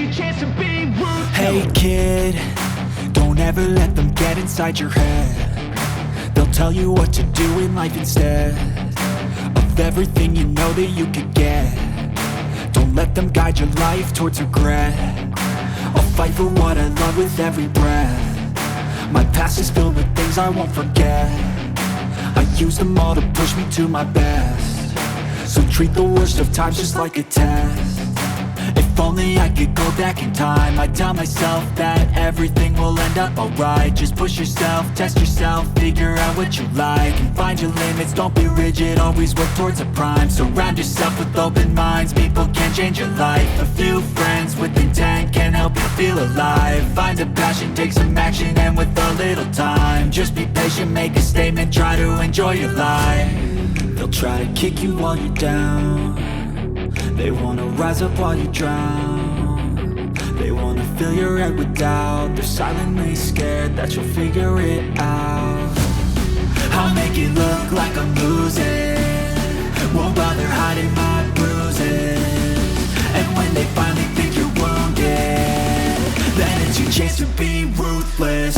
your chance to be ruthless. Hey kid, don't ever let them get inside your head. They'll tell you what to do in life instead of everything you know that you could get. Don't let them guide your life towards regret. I'll fight for what I love with every breath. My past is filled with things I won't forget. I use them all to push me to my best. So treat the worst of times just like a test. If only I could go back in time, I'd tell myself that everything will end up alright. Just push yourself, test yourself, figure out what you like, and find your limits, don't be rigid, always work towards a prime. Surround yourself with open minds, people can change your life. A few friends with intent can help you feel alive. Find a passion, take some action, and with a little time, just be patient, make a statement, try to enjoy your life. They'll try to kick you while you're down. They wanna rise up while you drown. They wanna fill your head with doubt. They're silently scared that you'll figure it out. I'll make it look like I'm losing, won't bother hiding my bruises. And when they finally think you're wounded, then it's your chance to be ruthless.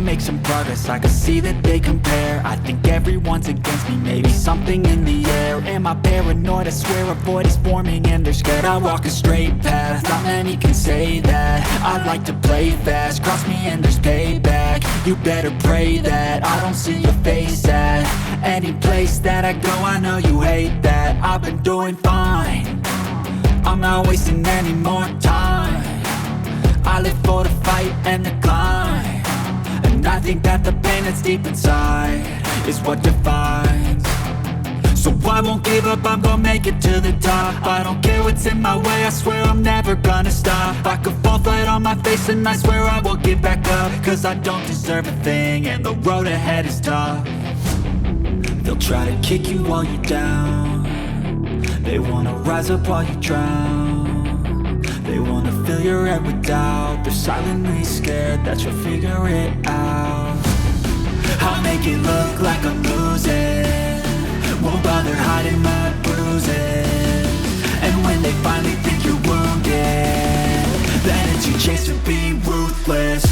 Make some progress, I can see that they compare. I think everyone's against me, maybe something in the air. Am I paranoid? I swear a void is forming and they're scared. I walk a straight path, not many can say that. I like to play fast, cross me and there's payback. You better pray that I don't see your face at any place that I go. I know you hate that. I've been doing fine, I'm not wasting any more time. I live for the fight and the climb. And I think that the pain that's deep inside is what defines. So I won't give up, I'm gonna make it to the top. I don't care what's in my way, I swear I'm never gonna stop. I could fall flat on my face and I swear I will get back up. Cause I don't deserve a thing and the road ahead is tough. They'll try to kick you while you're down. They wanna rise up while you drown. They wanna fill your head with doubt. They're silently scared that you'll figure it out. I'll make it look like I'm losing, won't bother hiding my bruises. And when they finally think you're wounded, then it's your chance to be ruthless.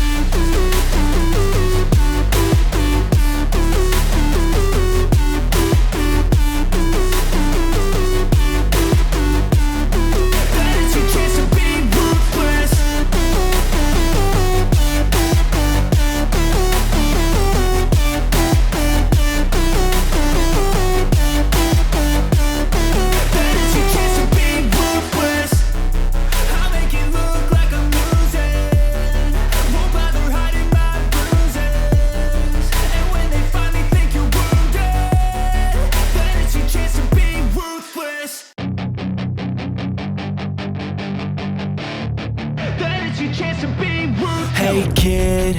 Hey kid,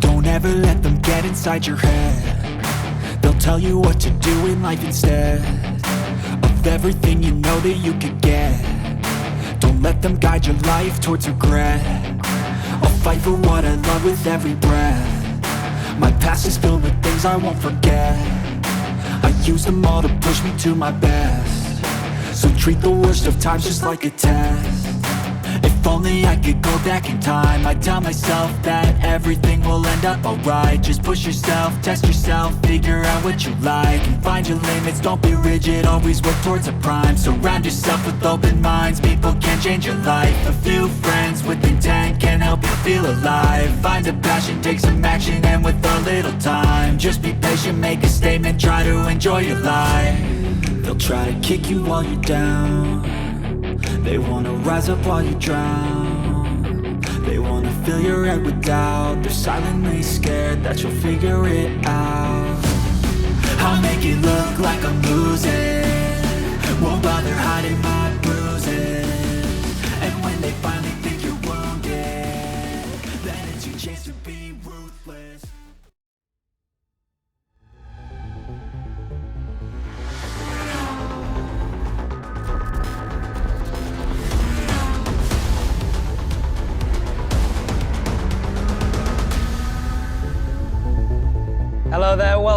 don't ever let them get inside your head. They'll tell you what to do in life instead of everything you know that you could get. Don't let them guide your life towards regret. I'll fight for what I love with every breath. My past is filled with things I won't forget. I use them all to push me to my best. So treat the worst of times just like a test. If only I could go back in time, I'd tell myself that everything will end up alright. Just push yourself, test yourself, figure out what you like, and find your limits, don't be rigid, always work towards a prime. Surround yourself with open minds, people can change your life. A few friends with intent can help you feel alive. Find a passion, take some action, and with a little time, just be patient, make a statement, try to enjoy your life. They'll try to kick you while you're down. They wanna rise up while you drown. They wanna fill your head with doubt. They're silently scared that you'll figure it out. I'll make it look like I'm losing, won't bother hiding my bruises. And when they finally think you're wounded,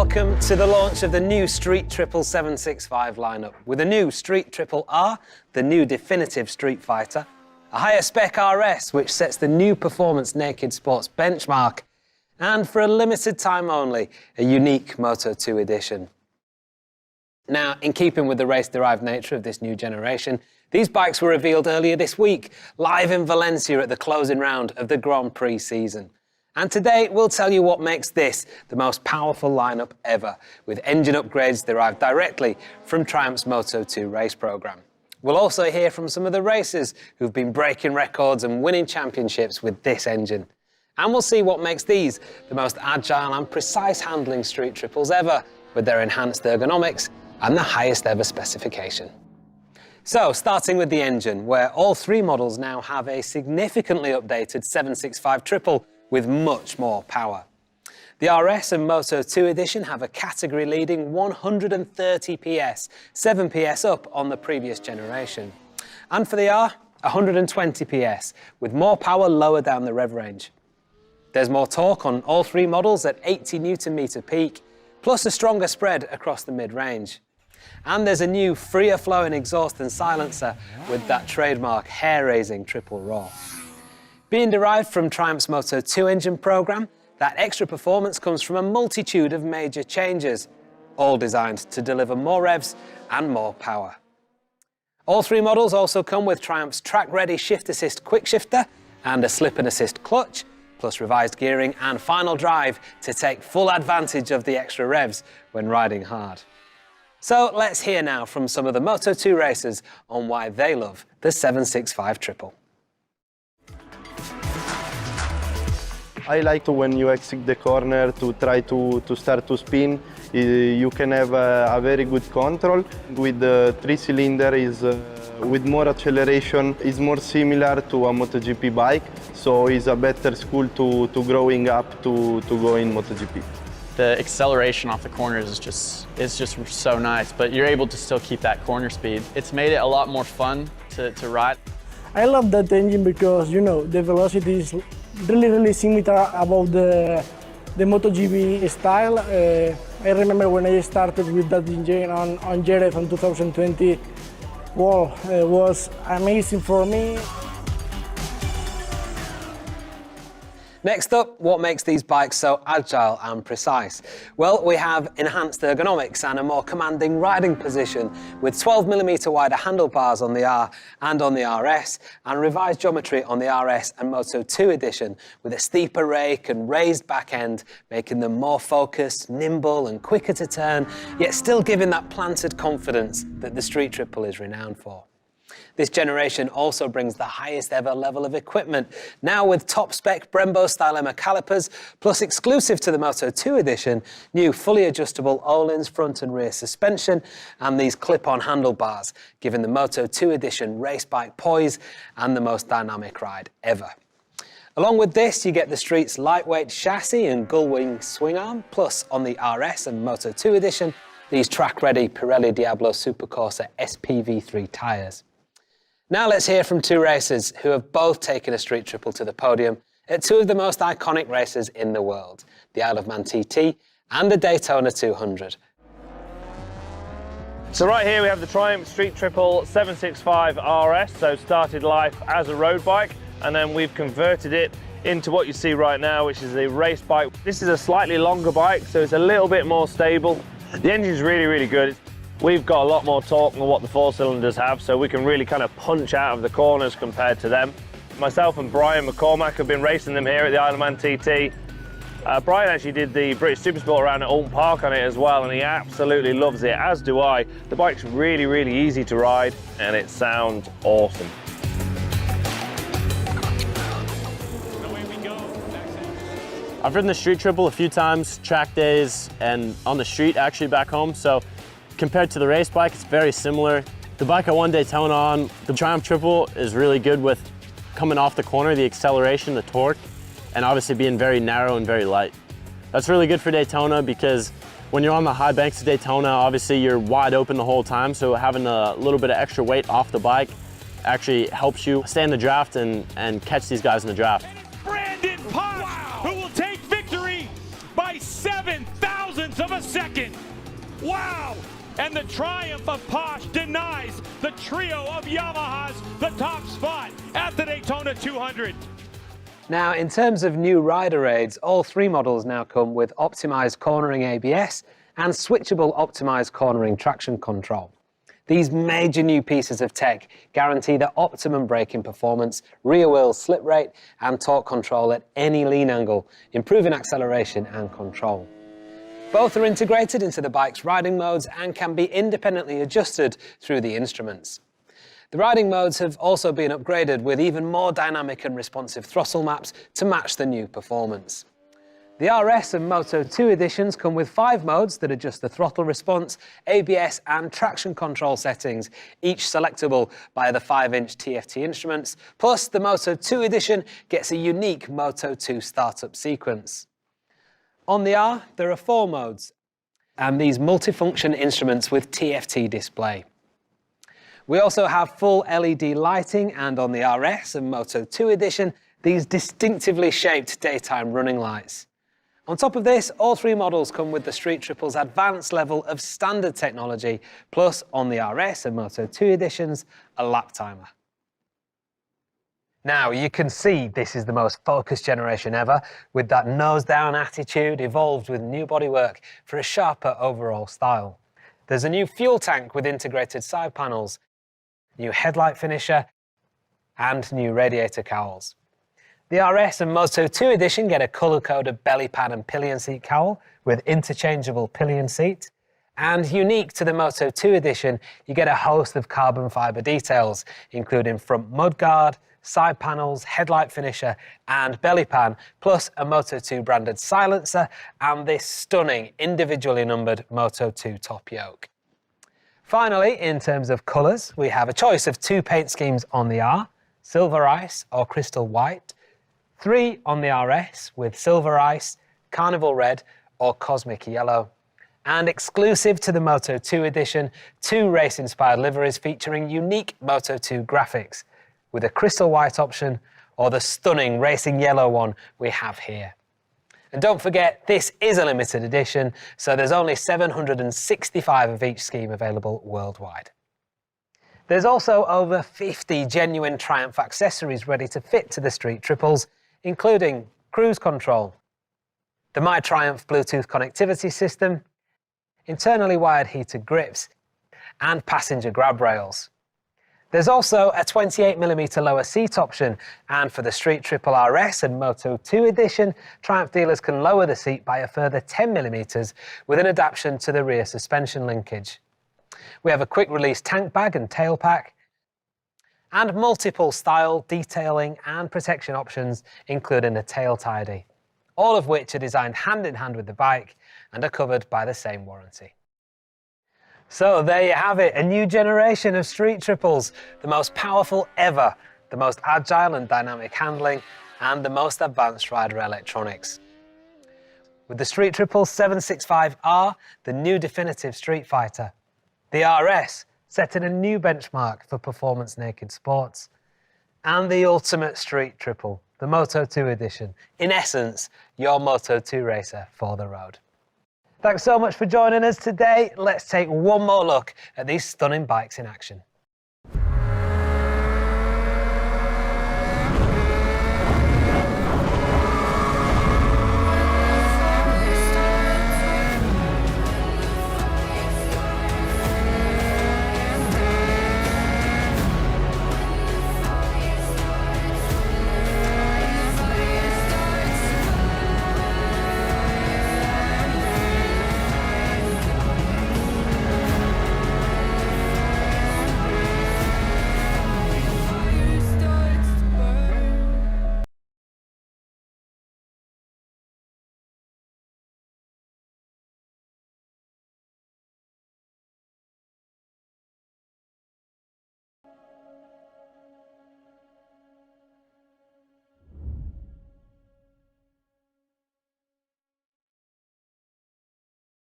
welcome to the launch of the new Street Triple 765 lineup, with a new Street Triple R, the new definitive Street Fighter, a higher spec RS which sets the new performance naked sports benchmark, and for a limited time only, a unique Moto 2 edition. Now, in keeping with the race-derived nature of this new generation, these bikes were revealed earlier this week, live in Valencia at the closing round of the Grand Prix season. And today, we'll tell you what makes this the most powerful lineup ever, with engine upgrades derived directly from Triumph's Moto 2 race programme. We'll also hear from some of the racers who've been breaking records and winning championships with this engine. And we'll see what makes these the most agile and precise handling street triples ever, with their enhanced ergonomics and the highest ever specification. So, starting with the engine, where all three models now have a significantly updated 765 triple with much more power. The RS and Moto 2 edition have a category-leading 130 PS, 7 PS up on the previous generation. And for the R, 120 PS, with more power lower down the rev range. There's more torque on all three models at 80 Nm peak, plus a stronger spread across the mid-range. And there's a new freer flowing exhaust and silencer with that trademark hair-raising triple roar. Being derived from Triumph's Moto 2 engine programme, that extra performance comes from a multitude of major changes, all designed to deliver more revs and more power. All three models also come with Triumph's track-ready shift assist quick shifter and a slip and assist clutch, plus revised gearing and final drive to take full advantage of the extra revs when riding hard. So let's hear now from some of the Moto 2 racers on why they love the 765 triple. I like when you exit the corner to try to start to spin. You can have a very good control. With the 3-cylinder with more acceleration is more similar to a MotoGP bike, so it's a better school to growing up to go in MotoGP. The acceleration off the corners is just so nice, but you're able to still keep that corner speed. It's made it a lot more fun to ride. I love that engine because, you know, the velocity is really similar about the MotoGP style. I remember when I started with that engine on Jerez in 2020. Well, it was amazing for me. Next up, what makes these bikes so agile and precise? Well, we have enhanced ergonomics and a more commanding riding position with 12mm wider handlebars on the R and on the RS, and revised geometry on the RS and Moto 2 edition with a steeper rake and raised back end, making them more focused, nimble and quicker to turn, yet still giving that planted confidence that the Street Triple is renowned for. This generation also brings the highest ever level of equipment, now with top-spec Brembo-style EMA calipers, plus exclusive to the Moto 2 edition, new fully adjustable Öhlins front and rear suspension, and these clip-on handlebars, giving the Moto 2 edition race bike poise and the most dynamic ride ever. Along with this, you get the Street's lightweight chassis and gull-wing swing arm, plus on the RS and Moto 2 edition, these track-ready Pirelli Diablo Supercorsa SPV3 tyres. Now let's hear from two racers who have both taken a Street Triple to the podium at two of the most iconic races in the world, the Isle of Man TT and the Daytona 200. So right here we have the Triumph Street Triple 765 RS, so started life as a road bike, and then we've converted it into what you see right now, which is a race bike. This is a slightly longer bike, so it's a little bit more stable. The engine's really good. We've got a lot more torque than what the 4-cylinders have, so we can really kind of punch out of the corners compared to them. Myself and Brian McCormack have been racing them here at the Isle of Man TT. Brian actually did the British Supersport around at Alton Park on it as well, and he absolutely loves it, as do I. The bike's really easy to ride, and it sounds awesome. I've ridden the Street Triple a few times, track days, and on the street actually back home, so compared to the race bike, it's very similar. The bike I won Daytona on, the Triumph Triple, is really good with coming off the corner, the acceleration, the torque, and obviously being very narrow and very light. That's really good for Daytona because when you're on the high banks of Daytona, obviously you're wide open the whole time, so having a little bit of extra weight off the bike actually helps you stay in the draft and catch these guys in the draft. Who will take victory by 7 thousandths of a second. second. Wow! And the triumph of Posh denies the trio of Yamahas the top spot at the Daytona 200. Now, in terms of new rider aids, all three models now come with optimised cornering ABS and switchable optimised cornering traction control. These major new pieces of tech guarantee the optimum braking performance, rear wheel slip rate and torque control at any lean angle, improving acceleration and control. Both are integrated into the bike's riding modes and can be independently adjusted through the instruments. The riding modes have also been upgraded with even more dynamic and responsive throttle maps to match the new performance. The RS and Moto 2 editions come with 5 modes that adjust the throttle response, ABS and traction control settings, each selectable by the 5-inch TFT instruments, plus the Moto 2 edition gets a unique Moto 2 startup sequence. On the R, there are 4 modes, and these multifunction instruments with TFT display. We also have full LED lighting, and on the RS and Moto 2 edition, these distinctively shaped daytime running lights. On top of this, all 3 models come with the Street Triple's advanced level of standard technology, plus on the RS and Moto 2 editions, a lap timer. Now, you can see this is the most focused generation ever, with that nose-down attitude evolved with new bodywork for a sharper overall style. There's a new fuel tank with integrated side panels, new headlight finisher, and new radiator cowls. The RS and Moto 2 edition get a colour-coded belly pad and pillion seat cowl with interchangeable pillion seat. And unique to the Moto 2 edition, you get a host of carbon fibre details, including front mudguard, side panels, headlight finisher and belly pan, plus a Moto 2 branded silencer and this stunning individually numbered Moto 2 top yoke. Finally, in terms of colours, we have a choice of 2 paint schemes on the R, Silver Ice or Crystal White, 3 on the RS with Silver Ice, Carnival Red or Cosmic Yellow. And exclusive to the Moto 2 edition, 2 race-inspired liveries featuring unique Moto 2 graphics, with a Crystal White option or the stunning Racing Yellow one we have here. And don't forget, this is a limited edition, so there's only 765 of each scheme available worldwide. There's also over 50 genuine Triumph accessories ready to fit to the Street Triples, including cruise control, the My Triumph Bluetooth connectivity system, internally wired heated grips, and passenger grab rails. There's also a 28mm lower seat option, and for the Street Triple RS and Moto 2 edition, Triumph dealers can lower the seat by a further 10mm with an adaptation to the rear suspension linkage. We have a quick release tank bag and tail pack, and multiple style, detailing and protection options, including a tail tidy, all of which are designed hand in hand with the bike and are covered by the same warranty. So there you have it, a new generation of Street Triples, the most powerful ever, the most agile and dynamic handling, and the most advanced rider electronics. With the Street Triple 765R, the new definitive street fighter. The RS, setting a new benchmark for performance naked sports. And the ultimate Street Triple, the Moto 2 edition. In essence, your Moto 2 racer for the road. Thanks so much for joining us today. Let's take one more look at these stunning bikes in action.